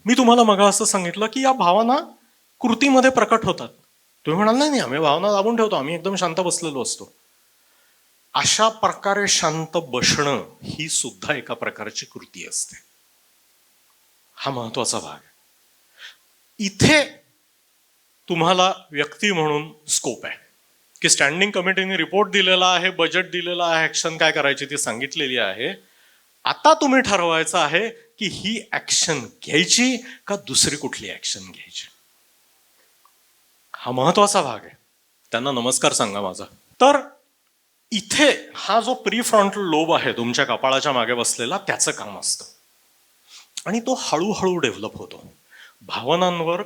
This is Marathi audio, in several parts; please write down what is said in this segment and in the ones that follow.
मी तुम्हाला मग असं सांगितलं की या भावना कृतीमध्ये प्रकट होतात. तुम्ही म्हणाल नाही आम्ही भावना दाबून ठेवतो, आम्ही एकदम शांत बसलेलो असतो. अशा प्रकारे शांत बसणं ही सुद्धा एका प्रकारची कृती असते. हा महत्वाचा भाग आहे. इथे तुम्हाला व्यक्ती म्हणून स्कोप आहे की स्टँडिंग कमिटीने रिपोर्ट दिलेला आहे, बजेट दिलेला आहे, ऍक्शन काय करायची ती सांगितलेली आहे. आता तुम्ही ठरवायचं आहे की ही ऍक्शन घ्यायची का दुसरी कुठली ऍक्शन घ्यायची. हा महत्वाचा भाग आहे. त्यांना नमस्कार सांगा माझा. तर इथे हा जो प्री फ्रंटल लोब आहे तुमच्या कपाळाच्या मागे बसलेला, त्याचं काम असतं आणि तो हळूहळू डेव्हलप होतो. भावनांवर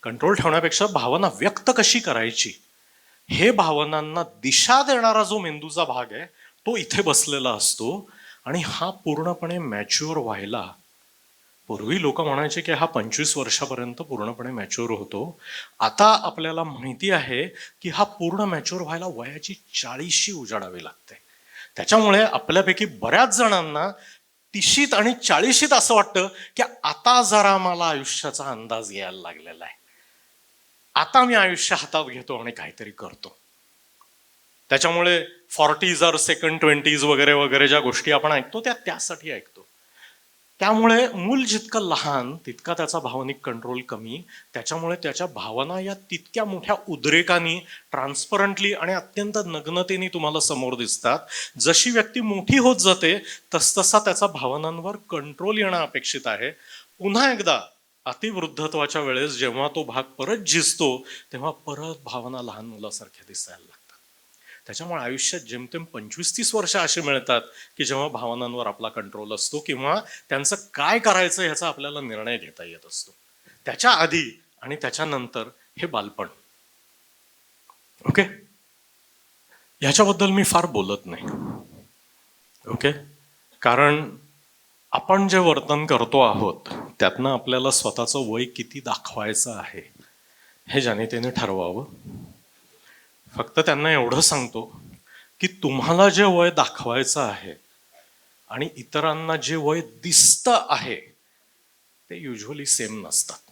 कंट्रोल ठेवण्यापेक्षा भावना व्यक्त कशी करायची हे भावनांना दिशा देणारा जो मेंदूचा भाग आहे तो इथे बसलेला असतो. आणि हा पूर्णपणे मॅच्युअर व्हायला, पूर्वी लोक म्हणायचे की हा 25 वर्षापर्यंत पूर्णपणे मॅच्युअर होतो. आता आपल्याला माहिती आहे की हा पूर्ण मॅच्युअर व्हायला वयाची 40शी उजाडावी लागते. त्याच्यामुळे आपल्यापैकी बऱ्याच जणांना 30शीत आणि 40शीत असं वाटतं की आता जरा मला आयुष्याचा अंदाज यायला लागलेला आहे, आता मी आयुष्य हातात घेतो आणि काहीतरी करतो. त्याच्यामुळे 40s और सेकंड 20s वगैरे वगैरे ज्या गोष्टी आपण ऐकतो त्या त्यासाठी ऐकतो. त्यामुळे मूल जितकं लहान तितका त्याचा भावनिक कंट्रोल कमी. त्याच्यामुळे त्याच्या भावना या तितक्या मोठ्या उद्रेकानी, ट्रान्सपरंटली आणि अत्यंत नग्नतेने तुम्हाला समोर दिसतात. जशी व्यक्ती मोठी होत जाते तसतसा त्याचा भावनांवर कंट्रोल येणं अपेक्षित आहे. पुन्हा एकदा अतिवृद्धत्वाच्या वेळेस जेव्हा तो भाग परत झिजतो तेव्हा परत भावना लहान मुलासारख्या दिसायला लागतात. त्याच्यामुळे आयुष्यात जेमतेम 25-30 वर्ष अशी मिळतात की जेव्हा भावनांवर आपला कंट्रोल असतो किंवा त्यांचं काय करायचं ह्याचा आपल्याला निर्णय घेता येत असतो. त्याच्या आधी आणि त्याच्यानंतर हे बालपण. ओके, ह्याच्याबद्दल मी फार बोलत नाही. ओके, कारण आपण जे वर्तन करतो आहोत त्यातनं आपल्याला स्वतःचं वय किती दाखवायचं आहे हे जनतेने ठरवावं. फक्त त्यांना एवढं सांगतो की तुम्हाला जे वय दाखवायचं आहे आणि इतरांना जे वय दिसतं आहे ते युजली सेम नसतात.